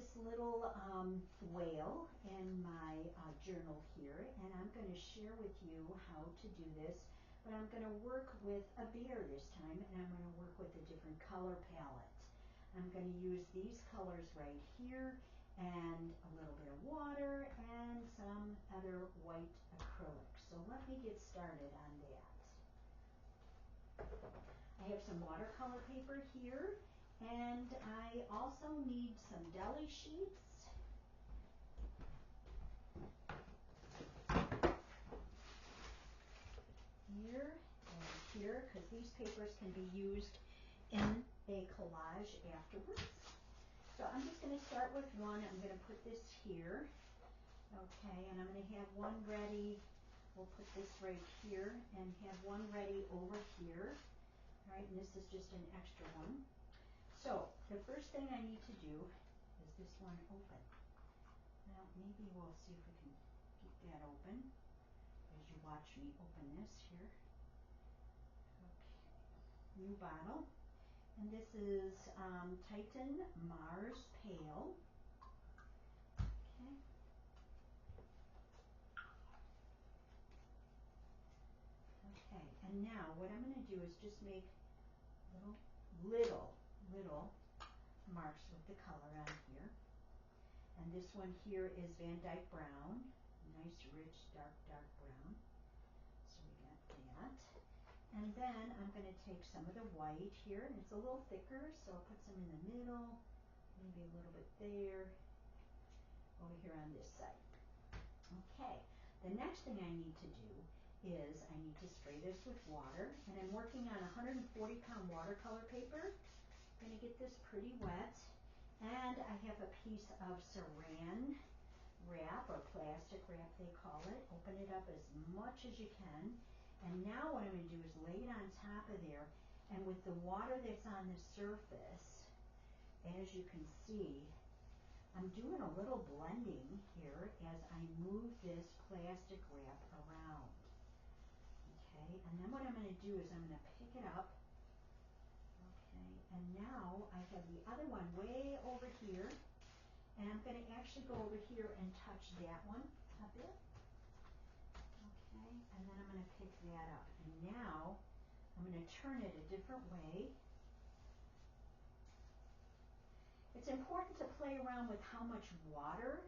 this little whale in my journal here, and I'm going to share with you how to do this, but I'm going to work with a bear this time, and I'm going to work with a different color palette. I'm going to use these colors right here, and a little bit of water, and some other white acrylic. So let me get started on that. I have some watercolor paper here, and I also need some deli sheets. Here and here, because these papers can be used in a collage afterwards. So I'm just going to start with one. I'm going to put this here. Okay, and I'm going to have one ready. We'll put this right here and have one ready over here. All right, and this is just an extra one. So the first thing I need to do is this one open. Now maybe we'll see if we can get that open as you watch me open this here. Okay, new bottle. And this is Titan Mars Pale. Okay. Okay, and now what I'm going to do is just make little marks with the color on here. And this one here is Van Dyke Brown. Nice, rich, dark brown. So we got that. And then I'm going to take some of the white here, and it's a little thicker, so I'll put some in the middle, maybe a little bit there, over here on this side. Okay, the next thing I need to do is I need to spray this with water, and I'm working on 140-pound watercolor paper. I'm going to get this pretty wet, and I have a piece of saran wrap, or plastic wrap they call it. Open it up as much as you can. And now what I'm going to do is lay it on top of there, and with the water that's on the surface, as you can see, I'm doing a little blending here as I move this plastic wrap around. Okay, and then what I'm going to do is I'm going to pick it up. Okay, and now I have the other one way over here, and I'm going to actually go over here and touch that one a bit. Okay, and then I'm going to pick that up. And now I'm going to turn it a different way. It's important to play around with how much water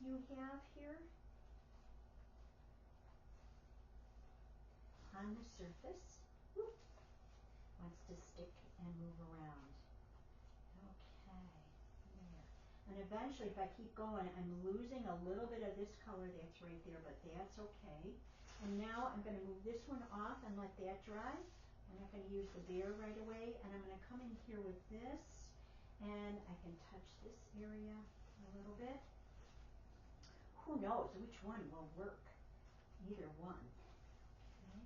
you have here on the surface. Whoop. Wants to stick and move around. Okay, there. And eventually, if I keep going, I'm losing a little bit of this color that's right there, but that's okay. And now I'm going to move this one off and let that dry. I'm not going to use the bear right away, and I'm going to come in here with this, and I can touch this area a little bit. Who knows which one will work? Either one. Okay.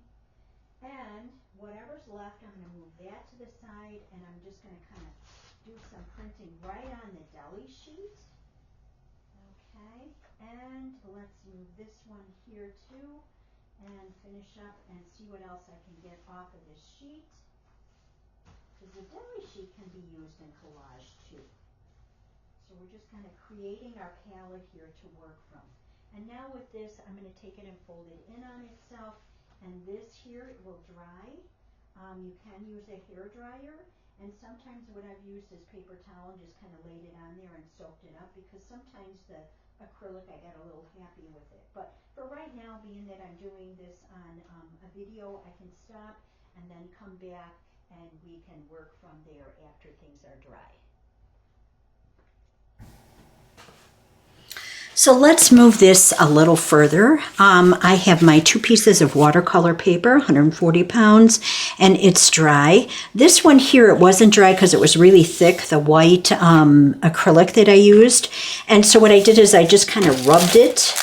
And whatever's left, I'm going to move that to the side, and I'm just going to kind of do some printing right on the deli sheet. Okay, and let's move this one here too, and finish up and see what else I can get off of this sheet. Because the deli sheet can be used in collage too. So we're just kind of creating our palette here to work from. And now with this, I'm going to take it and fold it in on itself. And this here will dry. You can use a hair dryer. And sometimes what I've used is paper towel and just kind of laid it on there and soaked it up, because sometimes the acrylic, I got a little happy with it. But for right now, being that I'm doing this on a video, I can stop and then come back, and we can work from there after things are dry. So let's move this a little further. I have my 2 pieces of watercolor paper, 140 pounds, and it's dry. This one here, it wasn't dry because it was really thick, the white acrylic that I used. And so what I did is I just kind of rubbed it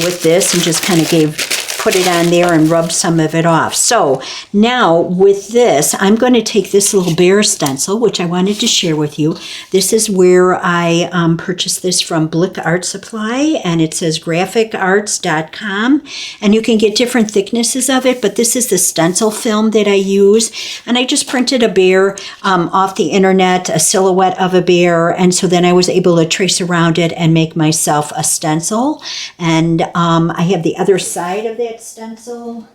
with this and just kind of gave put it on there and rub some of it off. So now with this, I'm going to take this little bear stencil, which I wanted to share with you. This is where I purchased this from Blick Art Supply, and it says graphicarts.com, and you can get different thicknesses of it, but this is the stencil film that I use, and I just printed a bear off the internet, a silhouette of a bear, and so then I was able to trace around it and make myself a stencil. And I have the other side of that stencil,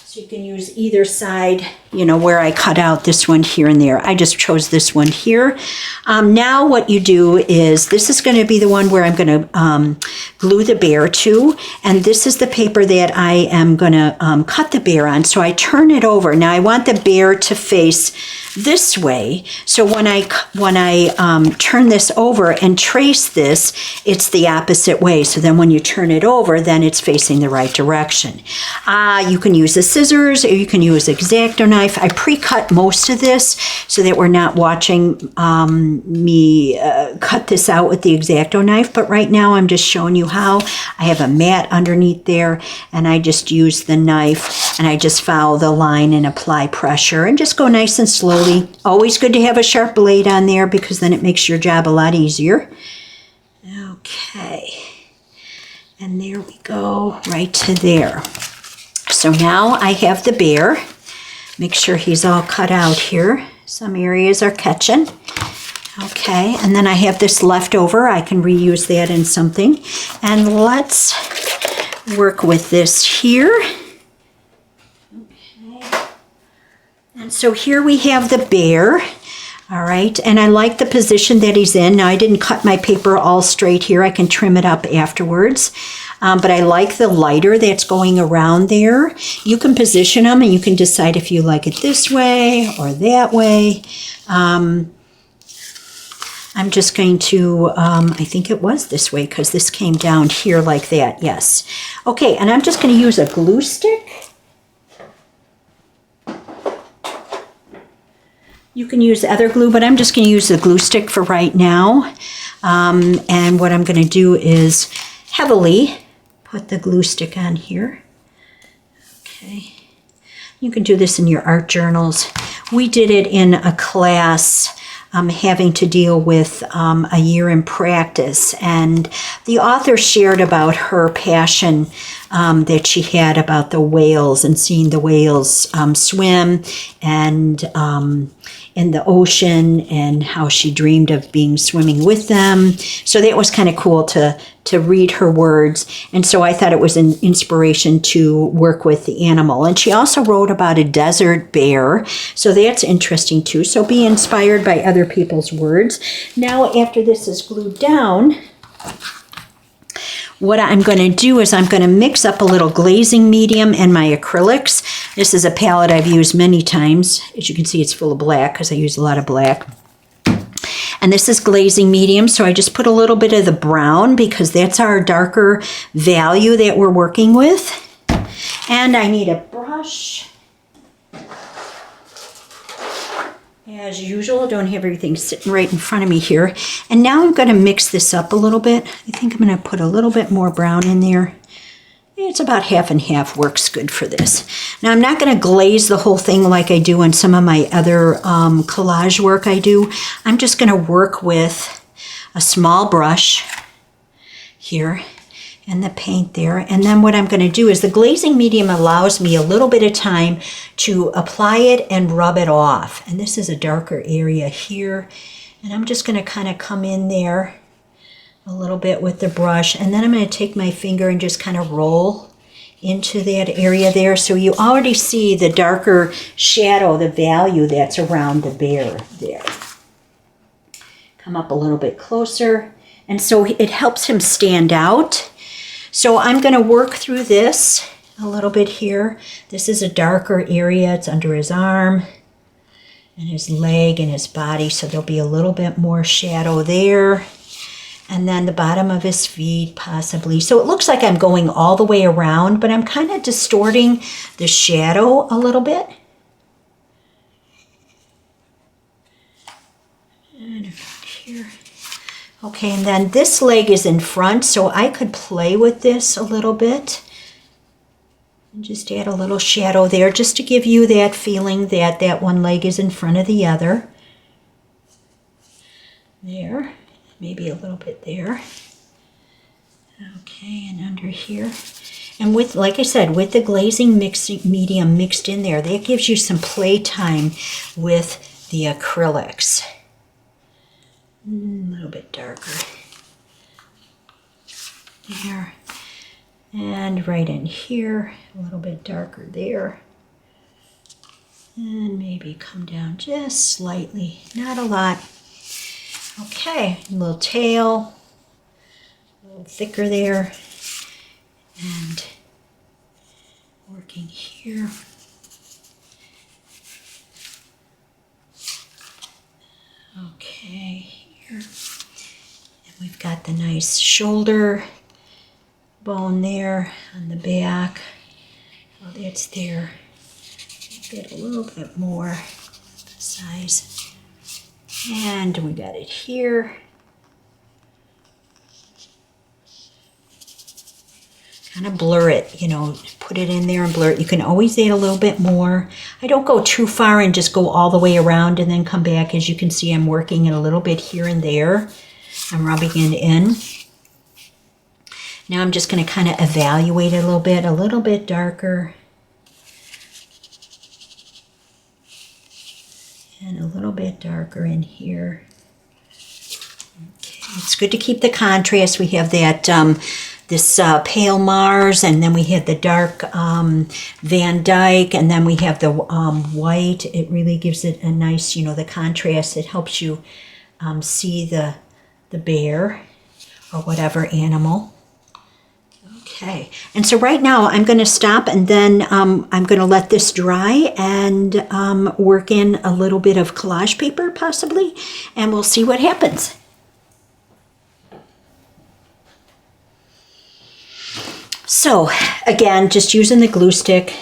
so you can use either side, you know, where I cut out this one here and there. I just chose this one here. Now what you do is, this is going to be the one where I'm going to glue the bear to, and this is the paper that I am going to cut the bear on. So I turn it over. Now I want the bear to face this way, so when I turn this over and trace this, it's the opposite way. So then when you turn it over, then it's facing the right direction. You can use a scissors, or you can use an X-Acto knife. I pre-cut most of this so that we're not watching me cut this out with the X-Acto knife, but right now I'm just showing you how. I have a mat underneath there, and I just use the knife, and I just follow the line and apply pressure and just go nice and slowly. Always good to have a sharp blade on there, because then it makes your job a lot easier. Okay, and there we go, right to there. So now I have the bear. Make sure he's all cut out here. Some areas are catching. Okay, and then I have this left over. I can reuse that in something. And let's work with this here. Okay. And so here we have the bear. All right, and I like the position that he's in. Now I didn't cut my paper all straight here. I can trim it up afterwards. But I like the lighter that's going around there. You can position them and you can decide if you like it this way or that way. I'm just going to, I think it was this way, because this came down here like that, yes. Okay, and I'm just going to use a glue stick. You can use other glue, but I'm just going to use the glue stick for right now. And what I'm going to do is heavily put the glue stick on here. Okay. You can do this in your art journals. We did it in a class having to deal with a year in practice, and the author shared about her passion that she had about the whales and seeing the whales swim and in the ocean, and how she dreamed of being swimming with them. So that was kind of cool to read her words, and so I thought it was an inspiration to work with the animal. And she also wrote about a desert bear, so that's interesting too. So be inspired by other people's words. Now after this is glued down, what I'm going to do is I'm going to mix up a little glazing medium and my acrylics. This is a palette I've used many times. As you can see, it's full of black because I use a lot of black. And this is glazing medium, so I just put a little bit of the brown because that's our darker value that we're working with. And I need a brush. As usual, don't have everything sitting right in front of me here. And now I'm going to mix this up a little bit. I think I'm going to put a little bit more brown in there. It's about half and half, works good for this. Now I'm not going to glaze the whole thing like I do in some of my other collage work I do. I'm just going to work with a small brush here and the paint there. And then what I'm going to do is the glazing medium allows me a little bit of time to apply it and rub it off. And this is a darker area here. And I'm just going to kind of come in there a little bit with the brush. And then I'm going to take my finger and just kind of roll into that area there. So you already see the darker shadow, the value that's around the bear there. Come up a little bit closer. And so it helps him stand out. So I'm going to work through this a little bit here. This is a darker area. It's under his arm and his leg and his body. So there'll be a little bit more shadow there. And then the bottom of his feet possibly. So it looks like I'm going all the way around, but I'm kind of distorting the shadow a little bit. And around here. Okay, and then this leg is in front, so I could play with this a little bit. And just add a little shadow there just to give you that feeling that that one leg is in front of the other. There, maybe a little bit there. Okay, and under here. And with, like I said, with the glazing medium mixed in there, that gives you some play time with the acrylics. A little bit darker. There. And right in here, a little bit darker there. And maybe come down just slightly, not a lot. Okay, a little tail, a little thicker there. And working here. Okay, here. And we've got the nice shoulder bone there on the back. Oh, that's there. Get a little bit more size. And we got it here. Kind of blur it, you know, put it in there and blur it. You can always add a little bit more. I don't go too far and just go all the way around and then come back. As you can see, I'm working it a little bit here and there. I'm rubbing it in. Now I'm just going to kind of evaluate it a little bit darker. And a little bit darker in here. Okay, it's good to keep the contrast. We have that this pale Mars, and then we have the dark Van Dyke, and then we have the white. It really gives it a nice, you know, the contrast. It helps you see the bear or whatever animal. Okay, and so right now I'm going to stop, and then I'm going to let this dry and work in a little bit of collage paper possibly, and we'll see what happens. So again, just using the glue stick.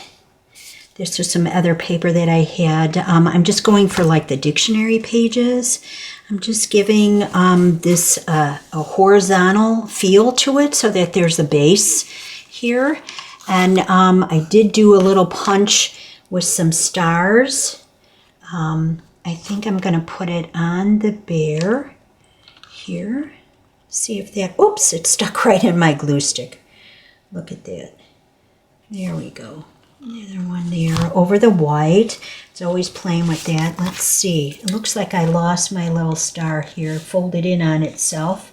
This was some other paper that I had. I'm just going for like the dictionary pages. I'm just giving this a horizontal feel to it so that there's a base here. And I did do a little punch with some stars. I think I'm going to put it on the bear here. See if that, oops, it stuck right in my glue stick. Look at that. There we go. Another one there over the white. It's always playing with that. Let's see. It looks like I lost my little star here, folded in on itself.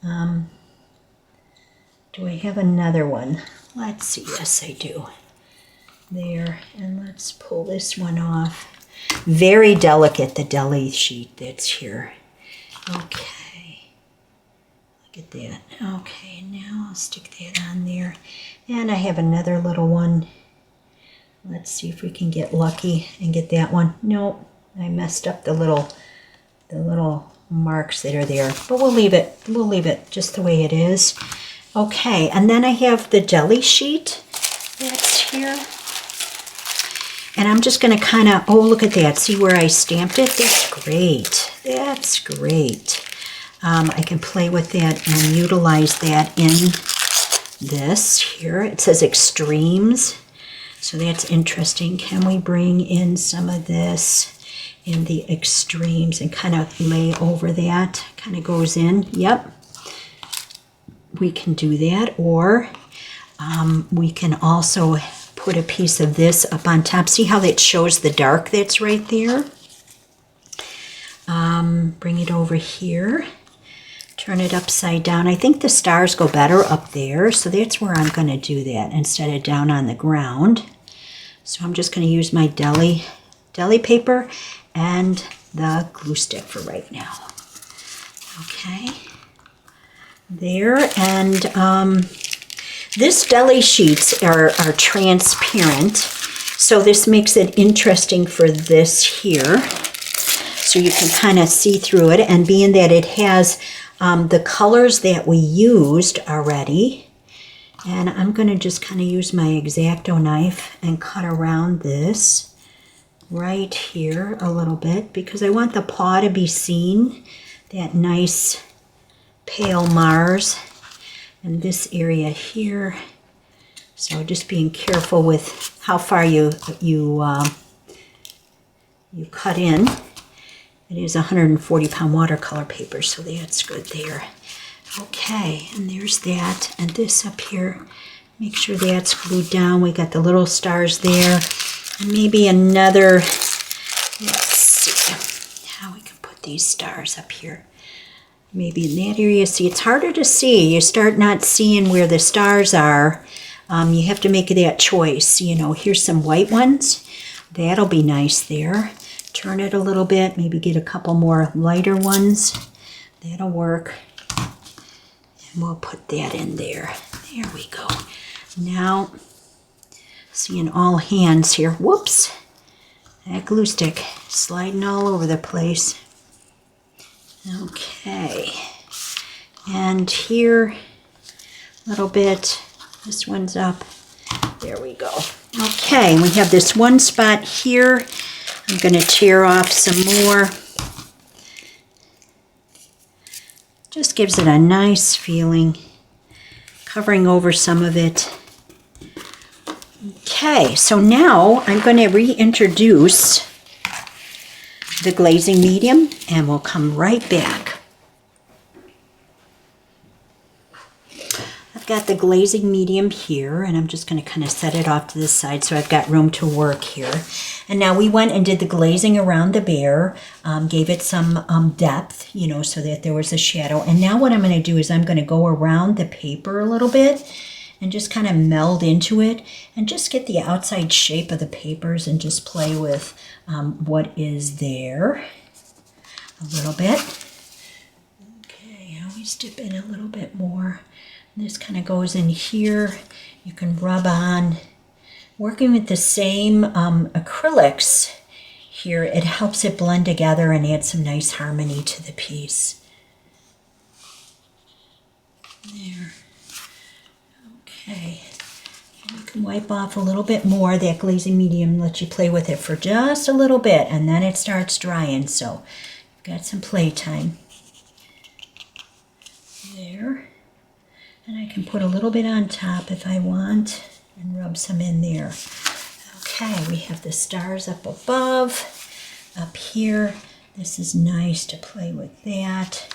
Do I have another one? Let's see. Yes, I do. There. And let's pull this one off. Very delicate, the deli sheet that's here. Okay. Look at that. Okay, now I'll stick that on there. And I have another little one. Let's see if we can get lucky and get that one. Nope, I messed up the little marks that are there. But we'll leave it. We'll leave it just the way it is. Okay, and then I have the deli sheet that's here. And I'm just going to kind of, oh, look at that. See where I stamped it? That's great. That's great. I can play with that and utilize that in this here. It says extremes. So that's interesting. Can we bring in some of this in the extremes and kind of lay over that? Kind of goes in. Yep. We can do that. Or we can also put a piece of this up on top. See how that shows the dark that's right there? Bring it over here. Turn it upside down. I think the stars go better up there, so that's where I'm going to do that instead of down on the ground. So I'm just going to use my deli paper and the glue stick for right now. Okay. There, and this deli sheets are transparent, so this makes it interesting for this here. So you can kind of see through it, and being that it has the colors that we used already, and I'm going to just kind of use my X-Acto knife and cut around this right here a little bit because I want the paw to be seen, that nice pale Mars, and this area here So just being careful with how far you cut in. It is 140-pound watercolor paper, so that's good there. Okay, and there's that, and this up here, make sure that's glued down. We got the little stars there, and maybe another, let's see how we can put these stars up here. Maybe in that area. See, it's harder to see. You start not seeing where the stars are. You have to make that choice. You know, here's some white ones. That'll be nice there. Turn it a little bit, maybe get a couple more lighter ones. That'll work. And we'll put that in there. There we go. Now, seeing all hands here. Whoops. That glue stick sliding all over the place. Okay. And here, a little bit. This one's up. There we go. Okay, we have this one spot here. I'm going to tear off some more. Just gives it a nice feeling, covering over some of it. Okay, so now I'm going to reintroduce the glazing medium, and we'll come right back. I've got the glazing medium here, and I'm just going to kind of set it off to the side so I've got room to work here. And now we went and did the glazing around the bear, gave it some depth, you know, so that there was a shadow. And now what I'm going to do is I'm going to go around the paper a little bit and just kind of meld into it and just get the outside shape of the papers and just play with what is there a little bit. Okay, I always dip in a little bit more. This kind of goes in here. You can rub on. Working with the same acrylics here, it helps it blend together and add some nice harmony to the piece. There. Okay. And you can wipe off a little bit more. That glazing medium lets you play with it for just a little bit, and then it starts drying, so you've got some play time. There. And I can put a little bit on top if I want and rub some in there. Okay, we have the stars up above, up here. This is nice to play with that.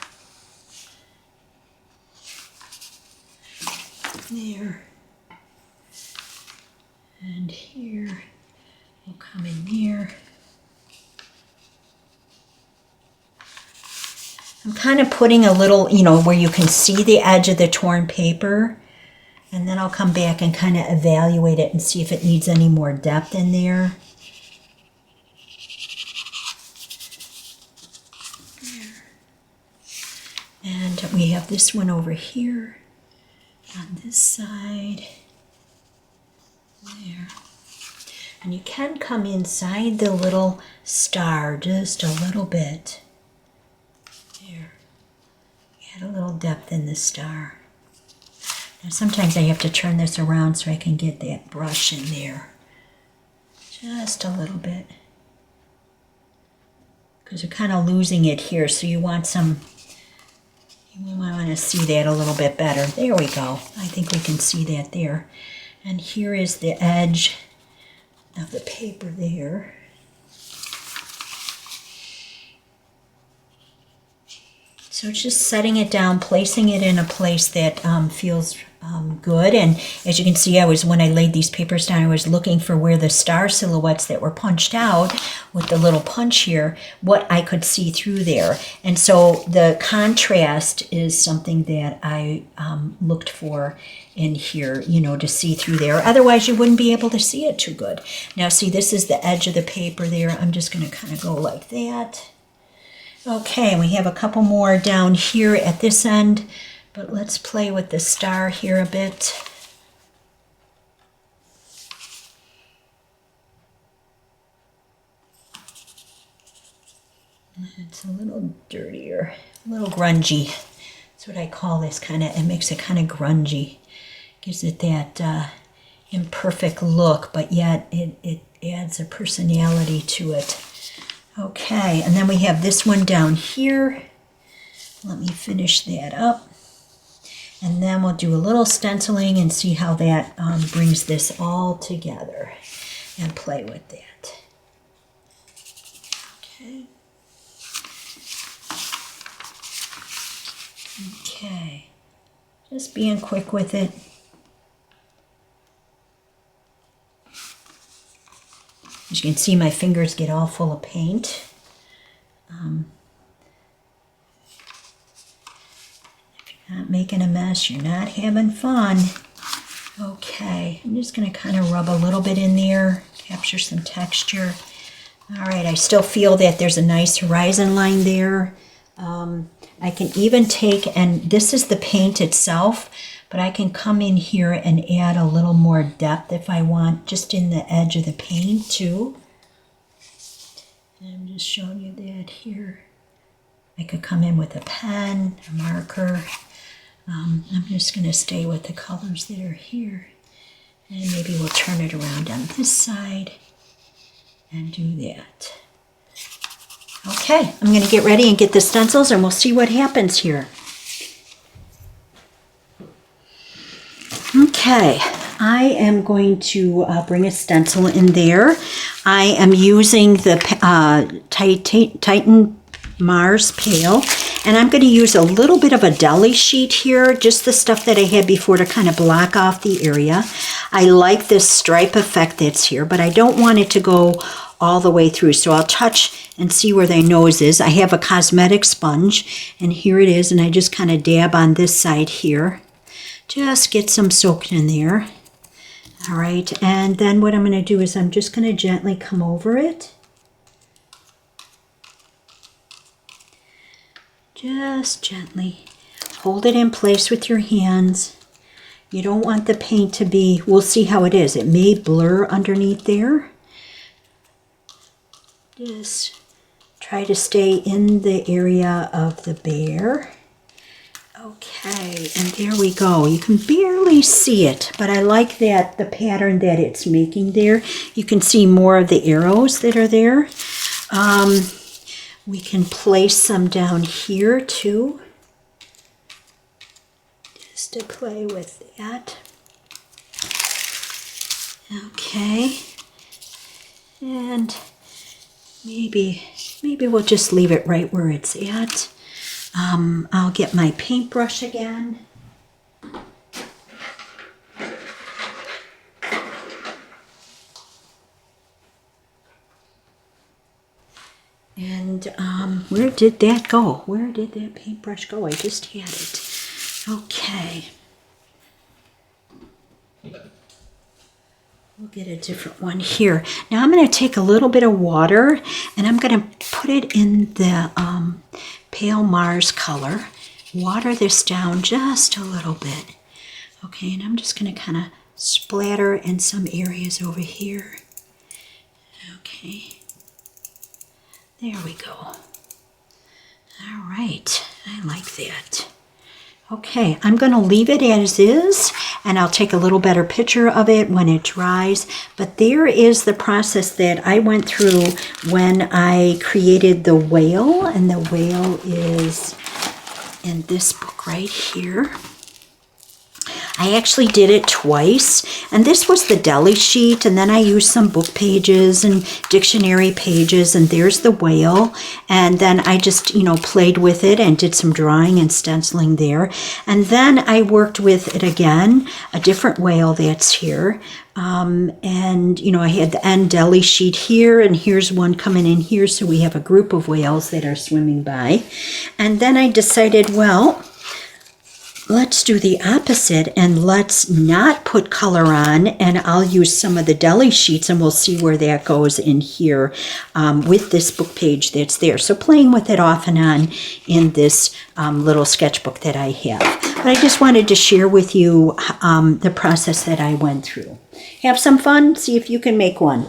There. And here, we'll come in there. I'm kind of putting a little, you know, where you can see the edge of the torn paper. And then I'll come back and kind of evaluate it and see if it needs any more depth in there. And we have this one over here on this side. There. And you can come inside the little star just a little bit. There. Add a little depth in the star. Now sometimes I have to turn this around so I can get that brush in there. Just a little bit. Because you're kind of losing it here, so you want some, you want to see that a little bit better. There we go. I think we can see that there. And here is the edge of the paper there. So it's just setting it down, placing it in a place that feels good. And as you can see, when I laid these papers down, I was looking for where the star silhouettes that were punched out with the little punch here, what I could see through there. And so the contrast is something that I looked for in here, you know, to see through there. Otherwise, you wouldn't be able to see it too good. Now, see, this is the edge of the paper there. I'm just going to kind of go like that. Okay, we have a couple more down here at this end, but let's play with the star here a bit. It's a little dirtier, a little grungy. That's what I call this kind of, it makes it kind of grungy. Gives it that imperfect look, but yet it adds a personality to it. Okay, and then we have this one down here. Let me finish that up. And then we'll do a little stenciling and see how that brings this all together and play with that. Okay. Okay. Just being quick with it. As you can see, my fingers get all full of paint. If you're not making a mess, you're not having fun. Okay, I'm just going to kind of rub a little bit in there, capture some texture. All right, I still feel that there's a nice horizon line there. I can even take, and this is the paint itself, but I can come in here and add a little more depth if I want, just in the edge of the paint too. And I'm just showing you that here. I could come in with a pen, a marker. I'm just going to stay with the colors that are here. And maybe we'll turn it around on this side and do that. Okay, I'm going to get ready and get the stencils and we'll see what happens here. Okay, I am going to bring a stencil in there. I am using the Titan Mars Pale, and I'm going to use a little bit of a deli sheet here, just the stuff that I had before to kind of block off the area. I like this stripe effect that's here, but I don't want it to go all the way through, so I'll touch and see where the nose is. I have a cosmetic sponge, and here it is, and I just kind of dab on this side here. Just get some soaked in there. All right, and then what I'm going to do is I'm just going to gently come over it. Just gently hold it in place with your hands. You don't want the paint to be, we'll see how it is. It may blur underneath there. Just try to stay in the area of the bear. Okay, and there we go. You can barely see it, but I like that the pattern that it's making there. You can see more of the arrows that are there. We can place some down here too, just to play with that. Okay, and maybe we'll just leave it right where it's at. I'll get my paintbrush again. And where did that go? Where did that paintbrush go? I just had it. Okay. We'll get a different one here. Now I'm going to take a little bit of water and I'm going to put it in the Pale Mars color. Water this down just a little bit. Okay, and I'm just going to kind of splatter in some areas over here. Okay. There we go. All right, I like that. Okay, I'm going to leave it as is, and I'll take a little better picture of it when it dries. But there is the process that I went through when I created the whale, and the whale is in this book right here. I actually did it twice, and this was the deli sheet, and then I used some book pages and dictionary pages, and there's the whale, and then I just, played with it and did some drawing and stenciling there, and then I worked with it again, a different whale that's here, and, I had the end deli sheet here, and here's one coming in here, so we have a group of whales that are swimming by, and then I decided, well, let's do the opposite and let's not put color on, and I'll use some of the deli sheets and we'll see where that goes in here with this book page that's there. So playing with it off and on in this little sketchbook that I have. But I just wanted to share with you the process that I went through. Have some fun, see if you can make one.